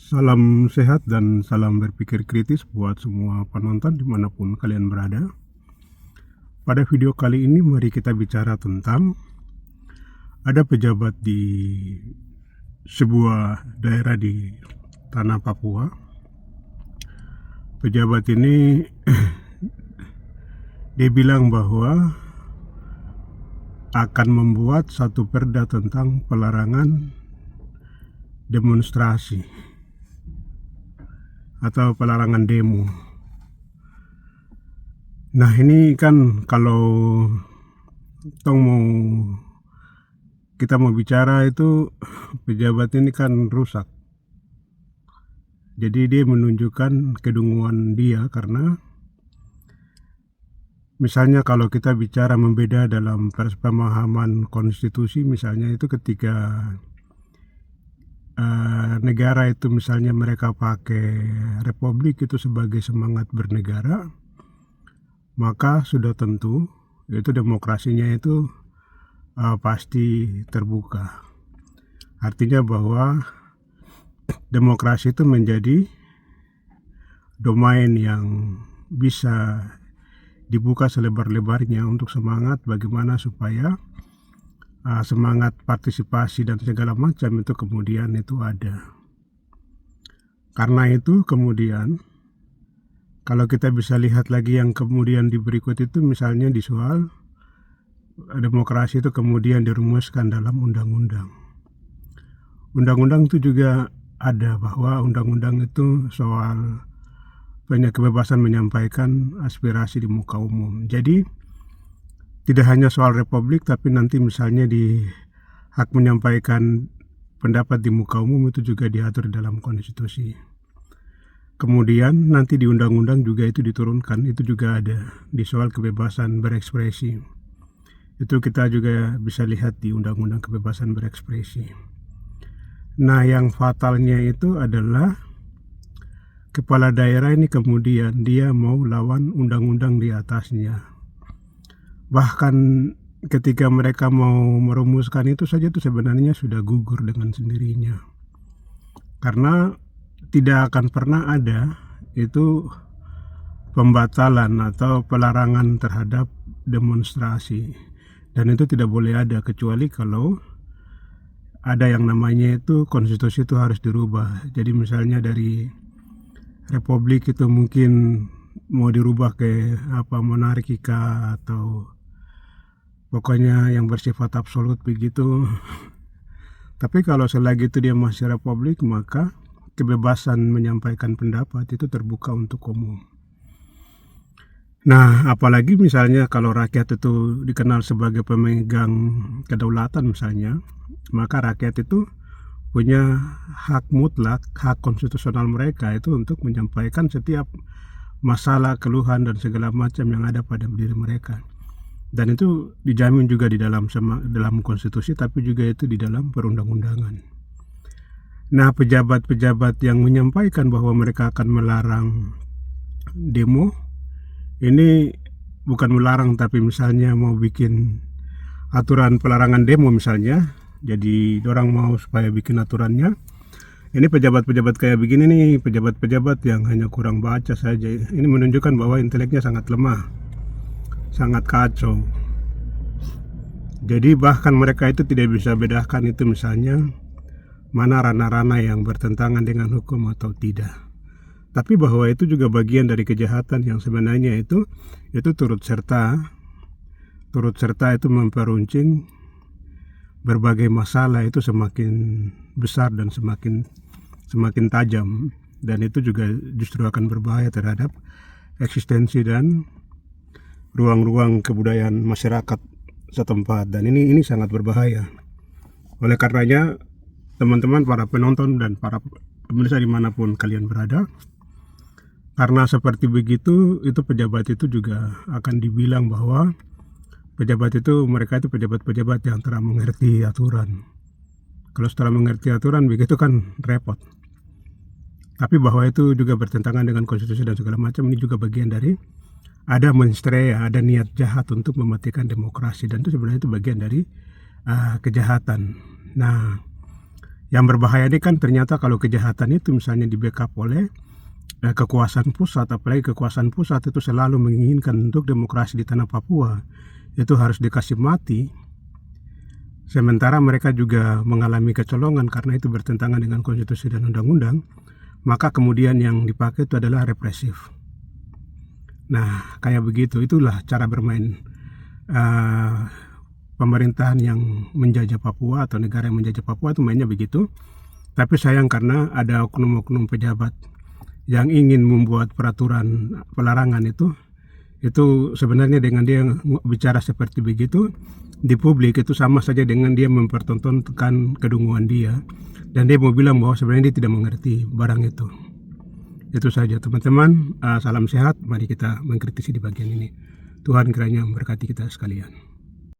Salam sehat dan salam berpikir kritis buat semua penonton dimanapun kalian berada. Pada video kali ini mari kita bicara tentang ada pejabat di sebuah daerah di tanah Papua. Pejabat ini dia bilang bahwa akan membuat satu perda tentang pelarangan demonstrasi atau pelarangan demo. Nah ini kan kalau kita mau bicara itu pejabat ini kan rusak. Jadi dia menunjukkan kedunguan dia karena misalnya kalau kita bicara membeda dalam pemahaman konstitusi, misalnya itu ketika negara itu misalnya mereka pakai republik itu sebagai semangat bernegara, maka sudah tentu itu demokrasinya itu pasti terbuka. Artinya bahwa demokrasi itu menjadi domain yang bisa dibuka selebar-lebarnya untuk semangat bagaimana supaya semangat partisipasi dan segala macam itu kemudian itu ada. Karena itu kemudian kalau kita bisa lihat lagi yang kemudian di berikut itu, misalnya di soal demokrasi itu kemudian dirumuskan dalam undang-undang. Undang-undang itu juga ada bahwa undang-undang itu soal banyak kebebasan menyampaikan aspirasi di muka umum. Jadi tidak hanya soal republik, tapi nanti misalnya di hak menyampaikan pendapat di muka umum itu juga diatur dalam konstitusi. Kemudian nanti di undang-undang juga itu diturunkan, itu juga ada di soal kebebasan berekspresi. Itu kita juga bisa lihat di undang-undang kebebasan berekspresi. Nah yang fatalnya itu adalah kepala daerah ini kemudian dia mau lawan undang-undang di atasnya. Bahkan ketika mereka mau merumuskan itu saja itu sebenarnya sudah gugur dengan sendirinya. Karena tidak akan pernah ada itu pembatalan atau pelarangan terhadap demonstrasi. Dan itu tidak boleh ada kecuali kalau ada yang namanya itu konstitusi itu harus dirubah. Jadi misalnya dari republik itu mungkin mau dirubah ke monarkika atau pokoknya yang bersifat absolut begitu. Tapi kalau selagi itu dia masih republik, maka kebebasan menyampaikan pendapat itu terbuka untuk umum. Nah, apalagi misalnya kalau rakyat itu dikenal sebagai pemegang kedaulatan misalnya, maka rakyat itu punya hak mutlak, hak konstitusional mereka itu untuk menyampaikan setiap masalah, keluhan dan segala macam yang ada pada diri mereka. Dan itu dijamin juga di dalam konstitusi, tapi juga itu di dalam perundang-undangan. Nah, pejabat-pejabat yang menyampaikan bahwa mereka akan melarang demo, ini bukan melarang tapi misalnya mau bikin aturan pelarangan demo misalnya. Jadi orang mau supaya bikin aturannya. Ini pejabat-pejabat kayak begini nih, pejabat-pejabat yang hanya kurang baca saja. Ini menunjukkan bahwa inteleknya sangat lemah, sangat kacau. Jadi bahkan mereka itu tidak bisa bedakan itu misalnya mana ranah-ranah yang bertentangan dengan hukum atau tidak. Tapi bahwa itu juga bagian dari kejahatan yang sebenarnya itu turut serta itu memperuncing berbagai masalah itu semakin besar dan semakin tajam, dan itu juga justru akan berbahaya terhadap eksistensi dan ruang-ruang kebudayaan masyarakat setempat, dan ini sangat berbahaya. Oleh karenanya teman-teman para penonton dan para pemirsa dimanapun kalian berada, karena seperti begitu itu pejabat itu juga akan dibilang bahwa mereka itu pejabat-pejabat yang telah mengerti aturan. Kalau setelah mengerti aturan begitu kan repot. Tapi bahwa itu juga bertentangan dengan konstitusi dan segala macam, ini juga bagian dari ada menstrea, ada niat jahat untuk mematikan demokrasi, dan itu sebenarnya itu bagian dari kejahatan. Nah, Yang berbahaya ini kan ternyata kalau kejahatan itu misalnya di backup oleh kekuasaan pusat, apalagi kekuasaan pusat itu selalu menginginkan untuk demokrasi di tanah Papua itu harus dikasih mati, sementara mereka juga mengalami kecolongan karena itu bertentangan dengan konstitusi dan undang-undang, maka kemudian yang dipakai itu adalah represif. Nah, kayak begitu, itulah cara bermain pemerintahan yang menjajah Papua atau negara yang menjajah Papua itu mainnya begitu. Tapi sayang karena ada oknum-oknum pejabat yang ingin membuat peraturan pelarangan itu sebenarnya dengan dia bicara seperti begitu di publik itu sama saja dengan dia mempertontonkan kedunguan dia, dan dia mau bilang bahwa sebenarnya dia tidak mengerti barang itu. Itu saja teman-teman, salam sehat, mari kita mengkritisi di bagian ini. Tuhan kiranya memberkati kita sekalian.